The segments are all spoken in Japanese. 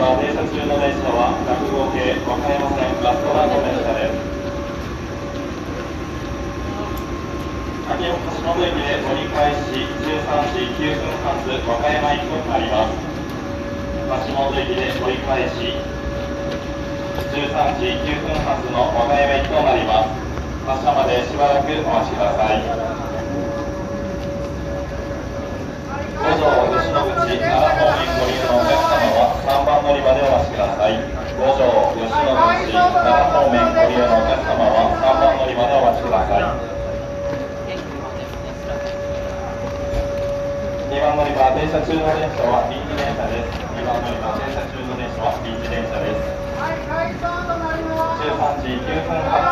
場停車中の電車は100号系和歌山線ラストランの電車です。秋岡下本駅で折り返し13時9分発和歌山行きとなります。橋本駅で折り返し13時9分発の和歌山行きとなります。発車までしばらくお待ちください。五条吉野口奈良方面ご利用のお客様は3番乗り場でお待ちください。五条吉野口奈良方面ご利用のお客様は3番乗り場でお待ちください。2番乗り場停車中の電車は臨時電車です。2番乗り場停車中の電車は臨時電車です。13時9分発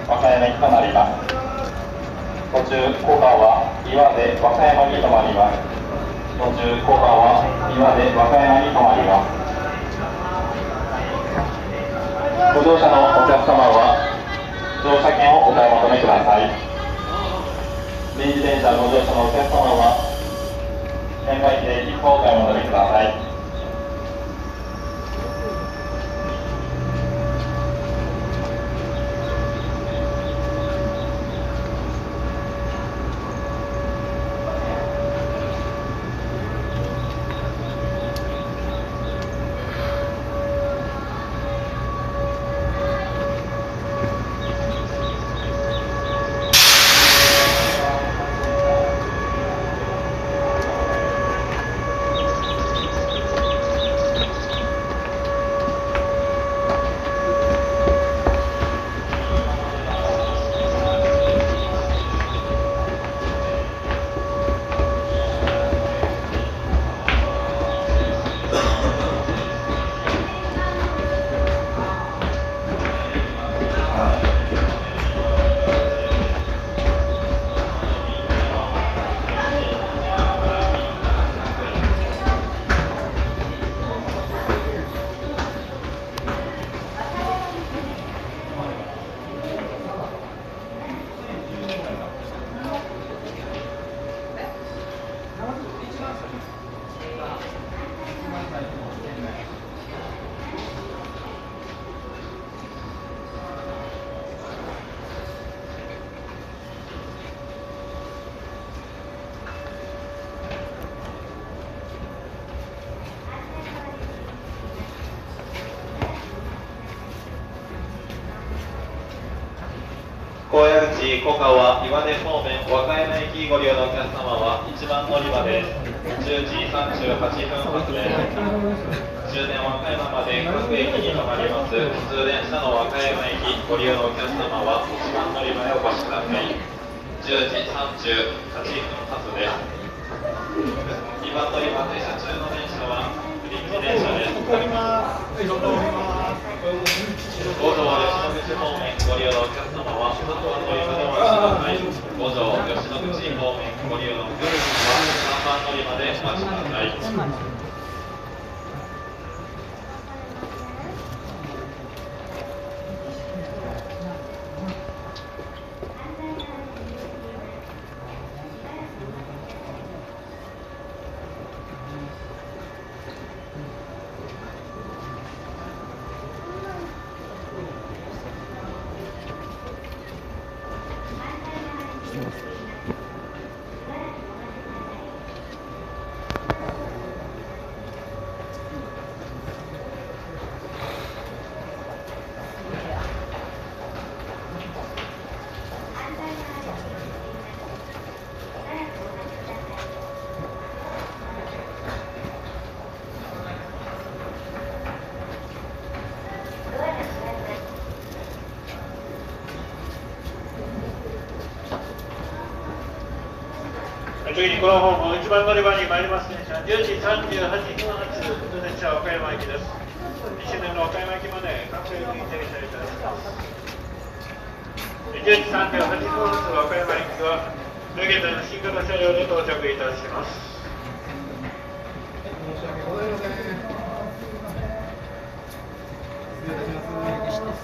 和歌山行きとなります。途中小川岩で和歌山に停まります。途中小川岩で和歌山に停まります。ご乗車のお客様は乗車券をお買い求めください。臨時電車ご乗車のお客様は券売機で切符をお買い求めください。高野口小川岩出方面和歌山駅ご利用のお客様は1番乗り場です。10時38分発です。終電和歌山まで各駅に停まります普通電車の和歌山駅ご利用のお客様は1番乗り場へお越しください。10時38分発です。2番乗り場停車中の電車は臨時電車です。五条吉野口方面ご利用のお客様は3番乗り場でお待ちください。五条吉野口方面ご利用のお客様は3番乗り場でお待ちください。次にこのホーム1番乗り場に参ります電車10時38分発普通電車和歌山駅です。西面の和歌山駅まで各駅に停車いただきます。10時38分発和歌山駅は現在の新型車両で到着いたします。申し訳ございません。失礼いたします。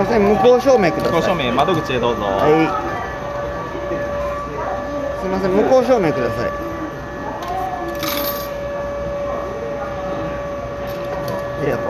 ません、向こう正面ください。向こう正面窓口へどうぞ。はい。すみません、向こう正面ください。ありがとう。